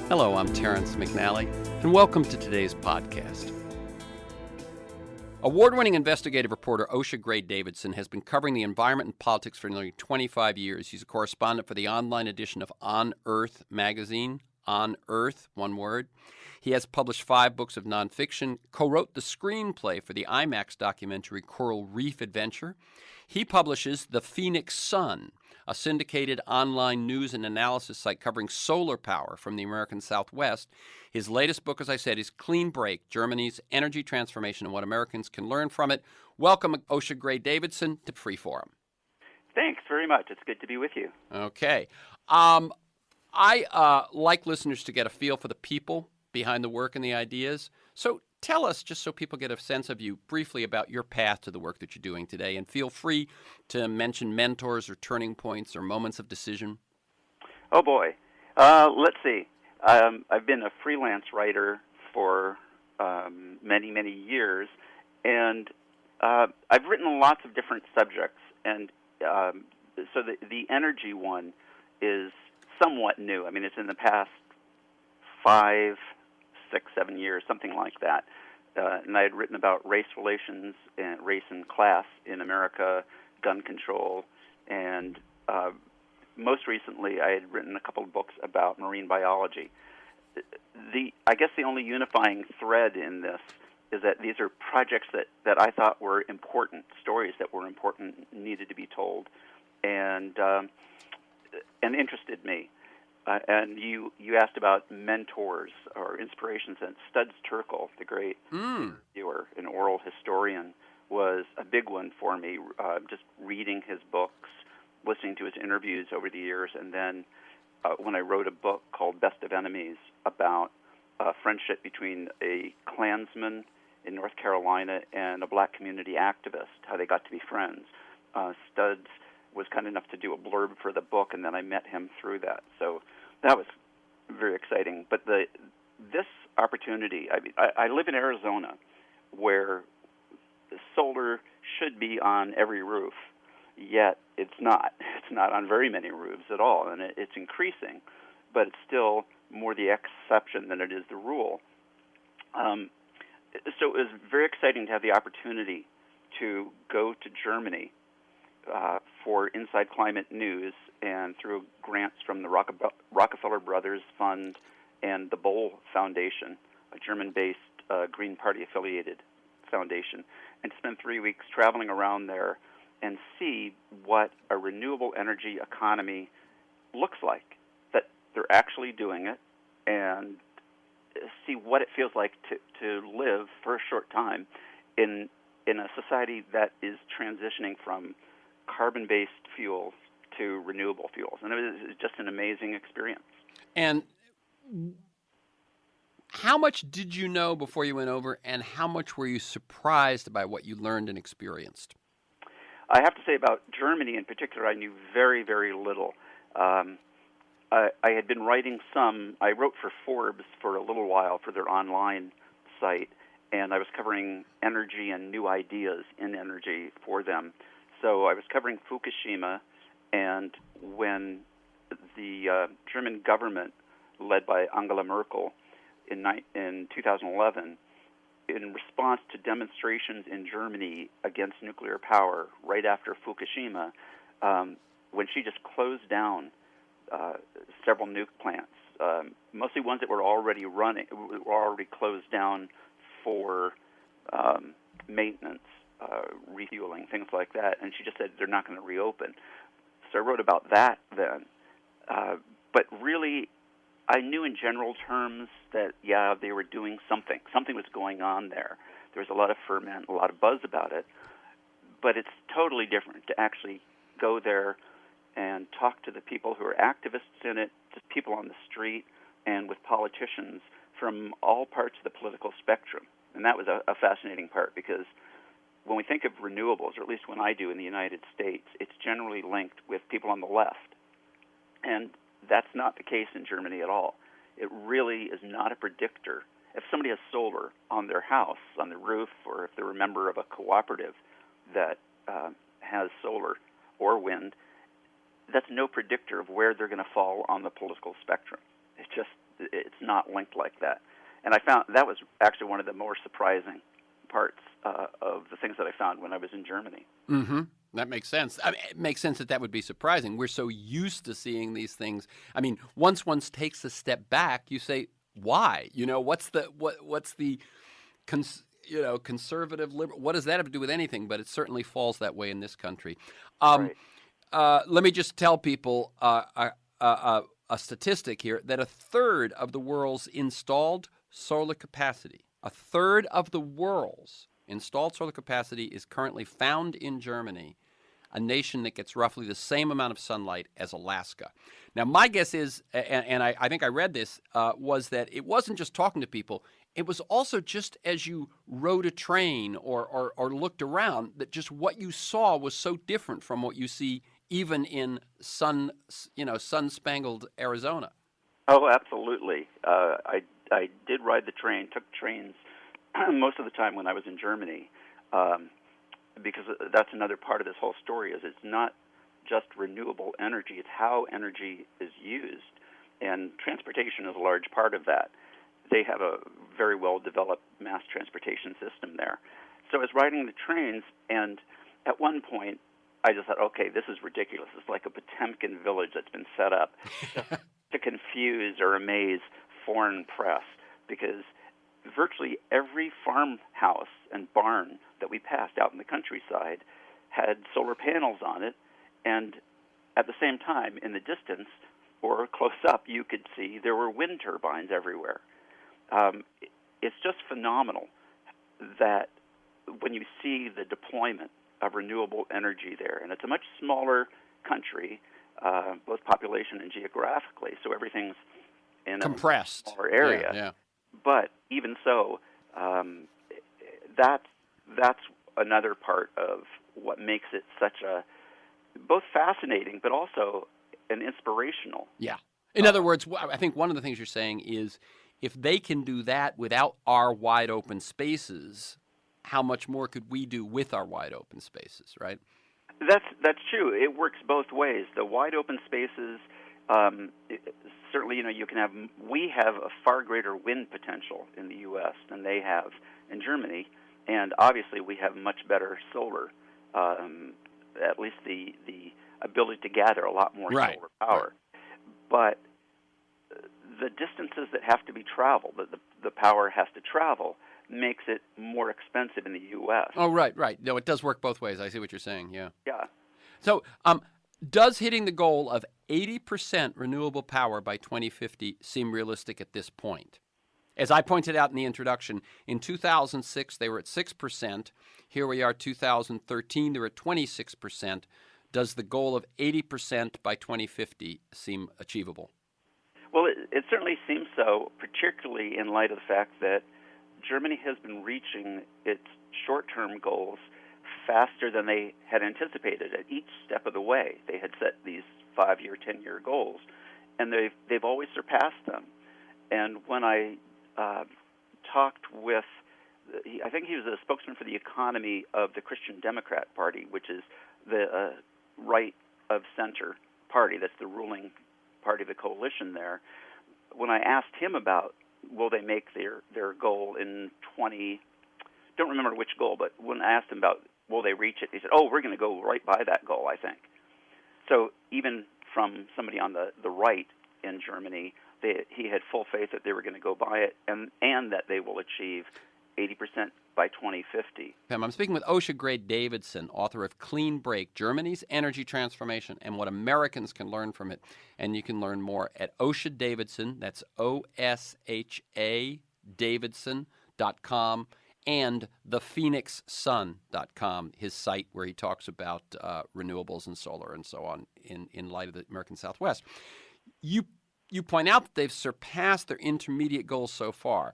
Hello, I'm Terrence McNally, and welcome to today's podcast. Award-winning investigative reporter Osha Gray Davidson has been covering the environment and politics for nearly 25 years. He's a correspondent for the online edition of On Earth magazine, On Earth, one word. He has published 5 books of nonfiction, co-wrote the screenplay for the IMAX documentary Coral Reef Adventure. He publishes The Phoenix Sun, a syndicated online news and analysis site covering solar power from the American Southwest. His latest book, as I said, is Clean Break, Germany's Energy Transformation and What Americans Can Learn from It. Welcome, Osha Gray Davidson, to Freeforum. Thanks very much. It's good to be with you. Okay. I like listeners to get a feel for the people behind the work and the ideas. So tell us, just so people get a sense of you, briefly about your path to the work that you're doing today. And feel free to mention mentors or turning points or moments of decision. Oh, boy. Let's see. I've been a freelance writer for many, many years, and I've written lots of different subjects. And so the energy one is somewhat new. I mean, it's in the past 5, 6, 7 years, something like that. And I had written about race relations and race and class in America, gun control, and most recently I had written a couple of books about marine biology. I guess the only unifying thread in this is that these are projects that I thought were important, stories that were important, needed to be told, and interested me. And you asked about mentors or inspirations, and Studs Terkel, the great interviewer and oral historian, was a big one for me, just reading his books, listening to his interviews over the years, and then when I wrote a book called Best of Enemies about a friendship between a Klansman in North Carolina and a black community activist, how they got to be friends. Studs was kind enough to do a blurb for the book, and then I met him through that. So that was very exciting. But this opportunity, I live in Arizona, where solar should be on every roof, yet it's not. It's not on very many roofs at all, and it's increasing, but it's still more the exception than it is the rule. So it was very exciting to have the opportunity to go to Germany for Inside Climate News, and through grants from the Rockefeller Brothers Fund and the Boll Foundation, a German-based Green Party-affiliated foundation, and spend 3 weeks traveling around there and see what a renewable energy economy looks like, that they're actually doing it, and see what it feels like to live for a short time in a society that is transitioning from carbon-based fuels to renewable fuels. And it was just an amazing experience. And how much did you know before you went over, and how much were you surprised by what you learned and experienced? I have to say about Germany in particular, I knew very, very little. I had been writing some. I wrote for Forbes for a little while for their online site, and I was covering energy and new ideas in energy for them. So I was covering Fukushima, and when the German government, led by Angela Merkel, in 2011, in response to demonstrations in Germany against nuclear power right after Fukushima, when she just closed down several nuke plants, mostly ones that were already running, were already closed down for maintenance, refueling, things like that, and she just said they're not going to reopen. So I wrote about that then. But really, I knew in general terms that, yeah, they were doing something. Something was going on there. There was a lot of ferment, a lot of buzz about it. But it's totally different to actually go there and talk to the people who are activists in it, just people on the street, and with politicians from all parts of the political spectrum. And that was a fascinating part, because when we think of renewables, or at least when I do in the United States, it's generally linked with people on the left. And that's not the case in Germany at all. It really is not a predictor, if somebody has solar on their house, on the roof, or if they're a member of a cooperative that has solar or wind, that's no predictor of where they're going to fall on the political spectrum. It's not linked like that. And I found that was actually one of the more surprising parts of the things that I found when I was in Germany. Mm-hmm. That makes sense. I mean, it makes sense that would be surprising. We're so used to seeing these things. I mean, once one takes a step back, you say, why? What's the conservative liberal? What does that have to do with anything? But it certainly falls that way in this country. Right. Let me just tell people a statistic here that a third of the world's installed solar capacity, a third of the world's installed solar capacity is currently found in Germany, a nation that gets roughly the same amount of sunlight as Alaska. Now, my guess is, and I think I read this, was that it wasn't just talking to people. It was also just as you rode a train or looked around, that just what you saw was so different from what you see even in sun-spangled Arizona. Oh, absolutely. I did ride the train, took trains most of the time when I was in Germany, because that's another part of this whole story. Is it's not just renewable energy; it's how energy is used, and transportation is a large part of that. They have a very well-developed mass transportation system there. So I was riding the trains, and at one point, I just thought, okay, this is ridiculous. It's like a Potemkin village that's been set up to confuse or amaze foreign press, because virtually every farmhouse and barn that we passed out in the countryside had solar panels on it, and at the same time, in the distance or close up, you could see there were wind turbines everywhere. It's just phenomenal that when you see the deployment of renewable energy there, and it's a much smaller country, both population and geographically, so everything's in compressed a smaller area. Yeah. But even so, that's another part of what makes it such a both fascinating, but also an inspirational. Yeah. In other words, I think one of the things you're saying is if they can do that without our wide open spaces, how much more could we do with our wide open spaces, right? That's true. It works both ways. The wide open spaces, certainly, we have a far greater wind potential in the U.S. than they have in Germany, and obviously we have much better solar, at least the ability to gather a lot more solar power. But the distances that have to be traveled, the power has to travel, makes it more expensive in the U.S. Oh, right. No, it does work both ways. I see what you're saying, yeah. Yeah. So does hitting the goal of 80% renewable power by 2050 seem realistic at this point? As I pointed out in the introduction, in 2006 they were at 6%. Here we are, 2013, they were at 26%. Does the goal of 80% by 2050 seem achievable? Well, it certainly seems so, particularly in light of the fact that Germany has been reaching its short-term goals faster than they had anticipated at each step of the way. They had set these 5-year, 10-year goals, and they've always surpassed them. And when I talked with, I think he was a spokesman for the economy of the Christian Democrat Party, which is the right-of-center party, that's the ruling party of the coalition there. When I asked him about will they make their goal in don't remember which goal, but when I asked him about will they reach it, he said, we're going to go right by that goal, I think. So even from somebody on the right in Germany, he had full faith that they were going to go by it and that they will achieve 80% by 2050. I'm speaking with Osha Gray Davidson, author of Clean Break, Germany's Energy Transformation and What Americans Can Learn from It. And you can learn more at Osha Davidson, that's OSHA Davidson.com, and thephoenixsun.com, his site where he talks about renewables and solar and so on in light of the American Southwest. You point out that they've surpassed their intermediate goals so far.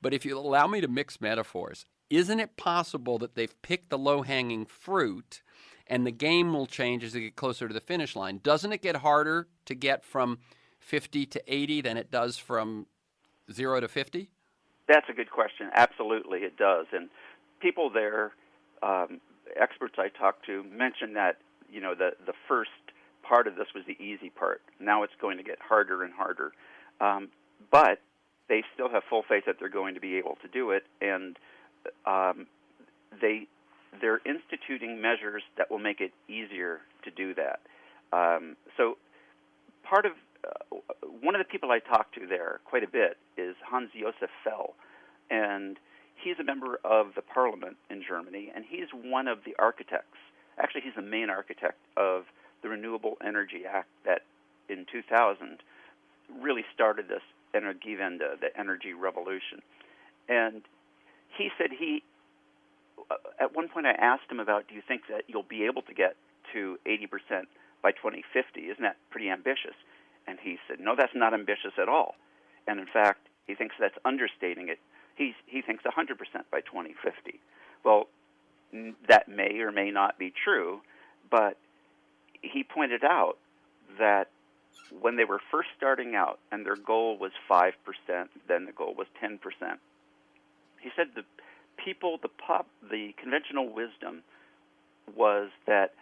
But if you allow me to mix metaphors, isn't it possible that they've picked the low-hanging fruit and the game will change as they get closer to the finish line? Doesn't it get harder to get from 50 to 80 than it does from 0 to 50? That's a good question. Absolutely, it does. And people there, experts I talked to, mentioned that the first part of this was the easy part. Now it's going to get harder and harder, but they still have full faith that they're going to be able to do it, and they're instituting measures that will make it easier to do that. So part of one of the people I talked to there quite a bit is Hans-Josef Fell, and he's a member of the parliament in Germany, and he's one of the architects. Actually, he's the main architect of the Renewable Energy Act that in 2000 really started this Energiewende, the energy revolution. And he said at one point I asked him about, do you think that you'll be able to get to 80% by 2050? Isn't that pretty ambitious? And he said, no, that's not ambitious at all. And in fact, he thinks that's understating it. He thinks 100% by 2050. Well, that may or may not be true, but he pointed out that when they were first starting out and their goal was 5%, then the goal was 10%, he said the conventional wisdom was that,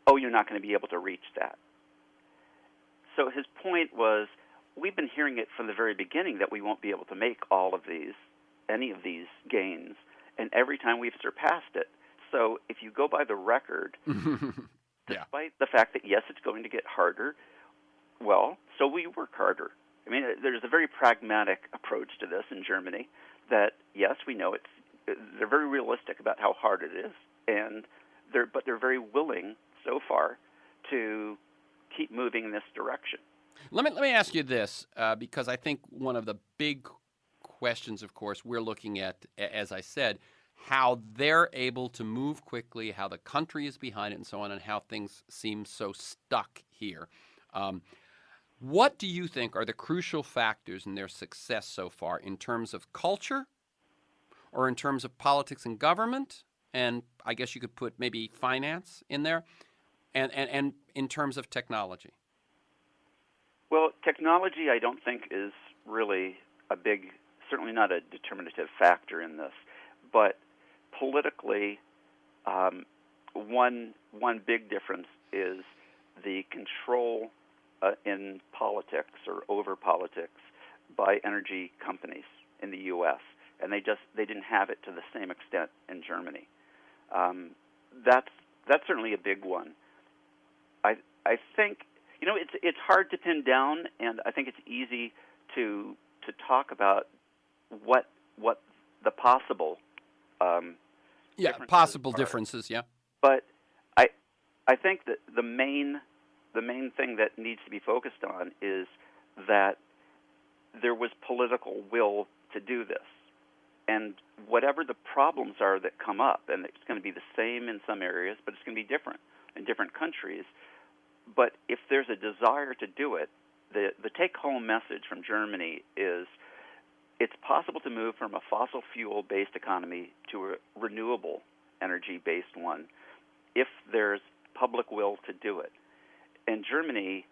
oh, you're not going to be able to reach that. So his point was, we've been hearing it from the very beginning that we won't be able to make any of these gains, and every time we've surpassed it. So if you go by the record, despite the fact that, yes, it's going to get harder, well, so we work harder. I mean, there's a very pragmatic approach to this in Germany that, yes, we know they're very realistic about how hard it is, but they're very willing so far to keep moving in this direction. Let me ask you this, because I think one of the big questions, of course, we're looking at, as I said, how they're able to move quickly, how the country is behind it, and so on, and how things seem so stuck here. What do you think are the crucial factors in their success so far in terms of culture or in terms of politics and government? And I guess you could put maybe finance in there, and in terms of technology. Well, technology I don't think is really certainly not a determinative factor in this. But politically, one big difference is the control in politics or over politics by energy companies in the U.S., and they didn't have it to the same extent in Germany. That's certainly a big one. I think it's hard to pin down, and I think it's easy to talk about what the possible differences. Yeah. But I think that the main thing that needs to be focused on is that there was political will to do this. And whatever the problems are that come up, and it's going to be the same in some areas, but it's going to be different in different countries. But if there's a desire to do it, the take-home message from Germany is it's possible to move from a fossil fuel-based economy to a renewable energy-based one if there's public will to do it. In Germany,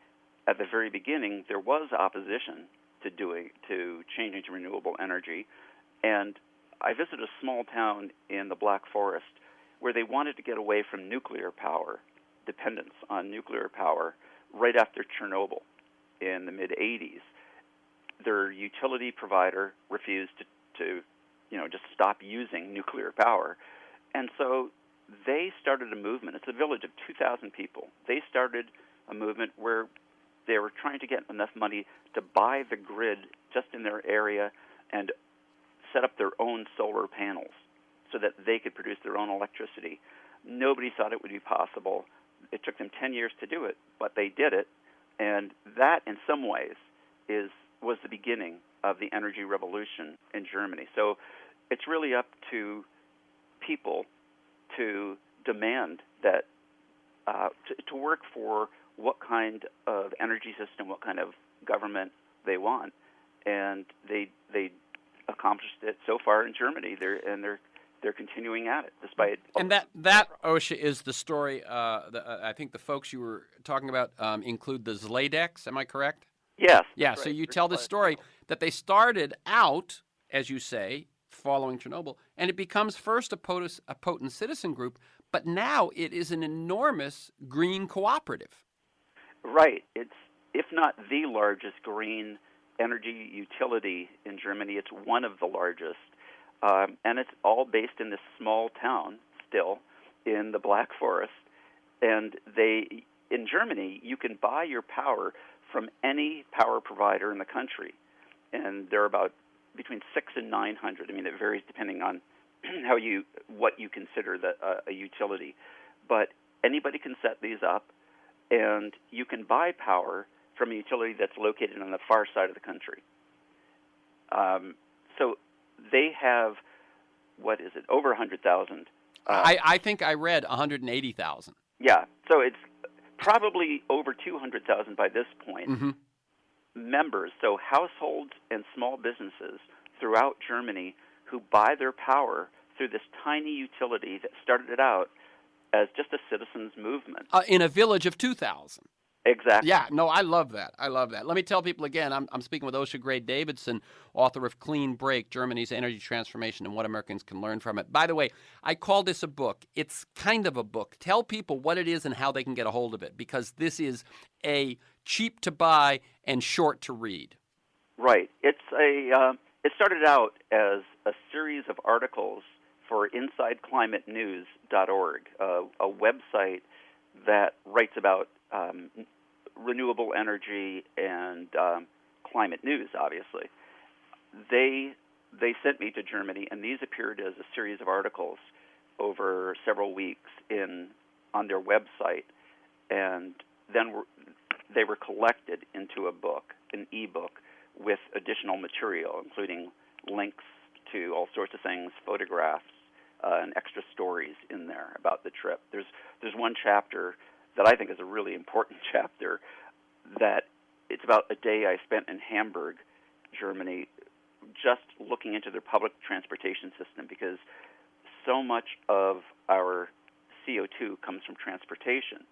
at the very beginning, there was opposition to changing to renewable energy, and I visited a small town in the Black Forest where they wanted to get away from nuclear power, dependence on nuclear power, right after Chernobyl in the mid-'80s. Their utility provider refused to just stop using nuclear power. And so they started a movement. It's a village of 2,000 people. They started a movement where they were trying to get enough money to buy the grid just in their area and set up their own solar panels so that they could produce their own electricity. Nobody thought it would be possible. It took them 10 years to do it, but they did it. And that, in some ways, was the beginning of the energy revolution in Germany. So it's really up to people to demand that, to work for what kind of energy system, what kind of government they want. And they accomplished it so far in Germany. They're continuing at it despite. And that Osha is the story. I think the folks you were talking about include the Zladex. Am I correct? Yes. Yeah. So you tell the story that they started out as you say, following Chernobyl, and it becomes first a potent citizen group, but now it is an enormous green cooperative. Right. It's, if not the largest green energy utility in Germany, it's one of the largest. And it's all based in this small town still in the Black Forest. And in Germany, you can buy your power from any power provider in the country. And there are about between 600 and 900. I mean, it varies depending on what you consider a utility. But anybody can set these up, and you can buy power from a utility that's located on the far side of the country. So they have, what is it, over 100,000. I think I read 180,000. Yeah, so it's probably over 200,000 by this point. Mm-hmm. Members, so households and small businesses throughout Germany who buy their power through this tiny utility that started it out as just a citizens' movement. In a village of 2,000. Exactly. Yeah, no, I love that. I love that. Let me tell people again, I'm speaking with Osha Gray Davidson, author of Clean Break, Germany's Energy Transformation and What Americans Can Learn from It. By the way, I call this a book. It's kind of a book. Tell people what it is and how they can get a hold of it, because this is a cheap to buy and short to read. Right. It started out as a series of articles for InsideClimateNews.org, a website that writes about renewable energy and climate news, obviously. They sent me to Germany, and these appeared as a series of articles over several weeks on their website, and then they were collected into a book, an e-book, with additional material, including links to all sorts of things, photographs, and extra stories in there about the trip. There's one chapter that I think is a really important chapter, that it's about a day I spent in Hamburg, Germany, just looking into their public transportation system, because so much of our CO2 comes from transportation,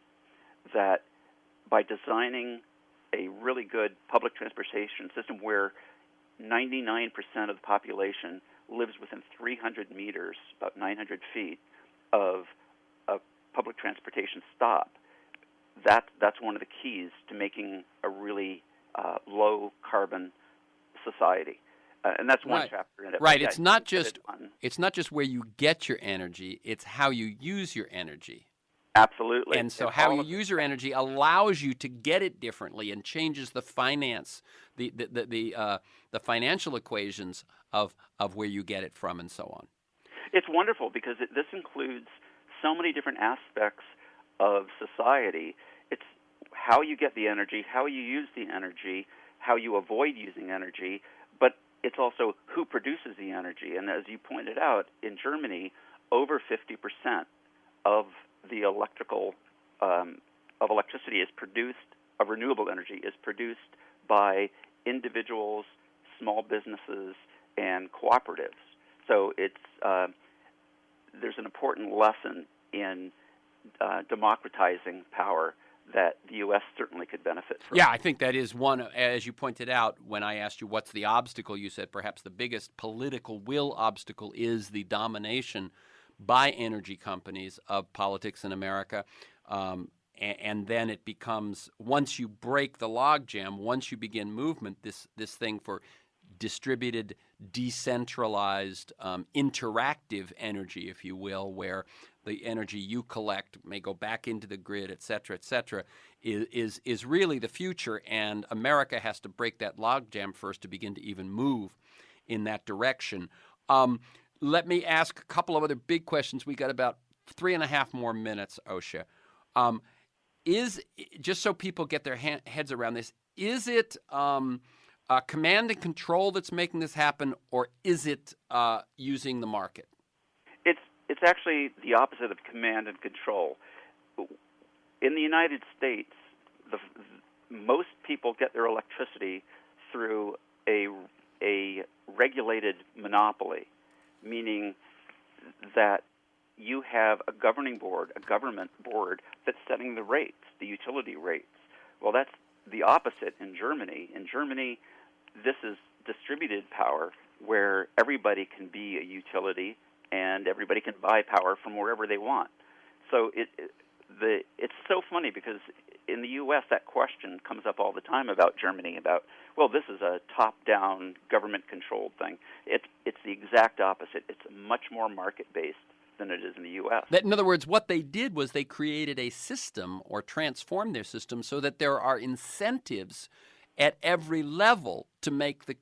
that by designing a really good public transportation system where 99% of the population lives within 300 meters, about 900 feet, of a public transportation stop, that's one of the keys to making a really low-carbon society. And that's one chapter in it. Right. It's not just where you get your energy, it's how you use your energy. Absolutely. And so how you use your energy allows you to get it differently and changes the the financial equations of where you get it from and so on. It's wonderful because this includes so many different aspects of society. It's how you get the energy, how you use the energy, how you avoid using energy, but it's also who produces the energy. And as you pointed out, in Germany, over 50% of the electricity is produced, of renewable energy is produced by individuals, small businesses, and cooperatives. So there's an important lesson in democratizing power that the U.S. certainly could benefit from. Yeah, I think that is one, as you pointed out, when I asked you what's the obstacle, you said perhaps the biggest political will obstacle is the domination by energy companies of politics in America. And then it becomes, once you break the logjam, once you begin movement, this thing for distributed, decentralized, interactive energy, if you will, where the energy you collect may go back into the grid, et cetera, is really the future. And America has to break that logjam first to begin to even move in that direction. Let me ask a couple of other big questions. We got about 3.5 more minutes, Osha. Just so people get their heads around this, is it command and control that's making this happen, or is it using the market? It's actually the opposite of command and control. In the United States, most people get their electricity through a regulated monopoly, meaning that you have a governing board, a government board, that's setting the rates, the utility rates. Well, that's the opposite in Germany. In Germany, this is distributed power where everybody can be a utility and everybody can buy power from wherever they want. So it's so funny because in the U.S. that question comes up all the time about Germany, about, well, this is a top-down government-controlled thing. It's the exact opposite. It's much more market-based than it is in the U.S. In other words, what they did was they created a system or transformed their system so that there are incentives at every level to make the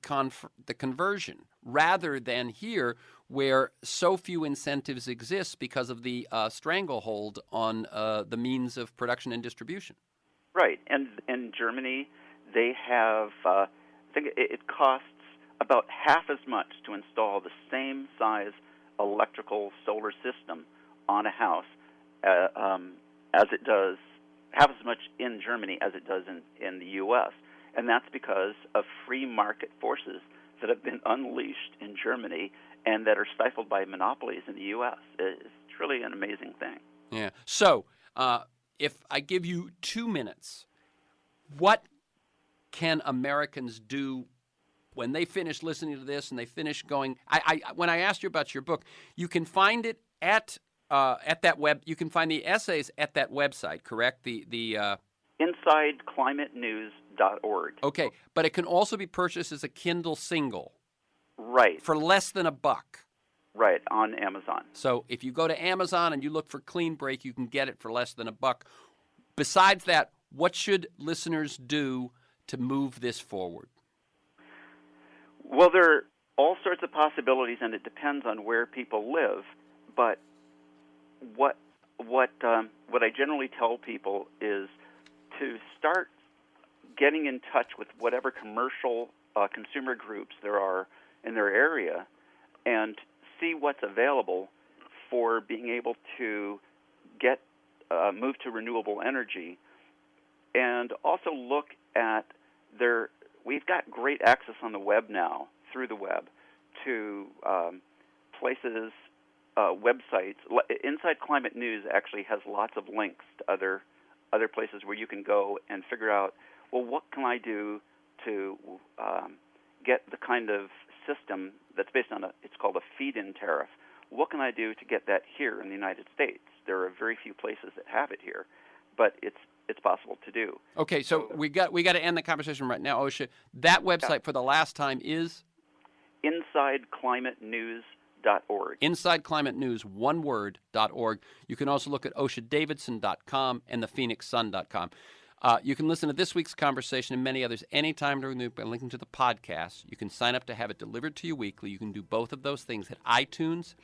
conversion, rather than here where so few incentives exist because of the stranglehold on the means of production and distribution. Right. And in Germany, they have, I think it costs about half as much to install the same size electrical solar system on a house as it does, half as much in Germany as it does in the U.S. And that's because of free market forces that have been unleashed in Germany and that are stifled by monopolies in the U.S. It's really an amazing thing. Yeah. So if I give you 2 minutes, what can Americans do when they finish listening to this and they finish going? When I asked you about your book, you can find it at that web. You can find the essays at that website, correct? The InsideClimateNews.org. Okay, but it can also be purchased as a Kindle single. Right. For less than $1. Right, on Amazon. So if you go to Amazon and you look for Clean Break, you can get it for less than $1. Besides that, what should listeners do to move this forward? Well, there are all sorts of possibilities, and it depends on where people live. But what I generally tell people is to start getting in touch with whatever commercial consumer groups there are in their area and see what's available for being able to get move to renewable energy, and also look at we've got great access on the web now, through the web, to places, websites. Inside Climate News actually has lots of links to other places where you can go and figure out, well, what can I do to get the kind of system that's based on it's called a feed-in tariff. What can I do to get that here in the United States? There are very few places that have it here, but it's possible to do. Okay, so we got to end the conversation right now, Osha. That website for the last time is InsideClimateNews.org. Inside Climate News, one word, .org. You can also look at OshaDavidson.com and ThePhoenixSun.com. You can listen to this week's conversation and many others anytime during the week by linking to the podcast. You can sign up to have it delivered to you weekly. You can do both of those things at iTunes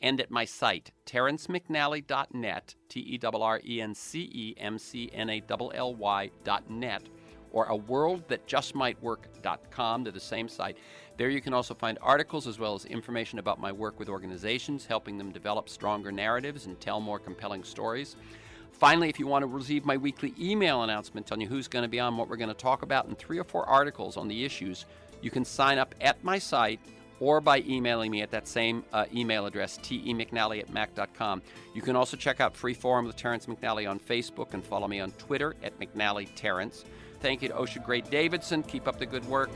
and at my site, TerrenceMcNally.net, TerrenceMcNally.net, or aworldthatjustmightwork.com. They're the same site. There you can also find articles as well as information about my work with organizations, helping them develop stronger narratives and tell more compelling stories. Finally, if you want to receive my weekly email announcement telling you who's going to be on, what we're going to talk about, and 3 or 4 articles on the issues, you can sign up at my site or by emailing me at that same email address, temcnally@mac.com. You can also check out Free Forum with Terrence McNally on Facebook and follow me on Twitter at McNallyTerrence. Thank you to Osha Gray Davidson. Keep up the good work.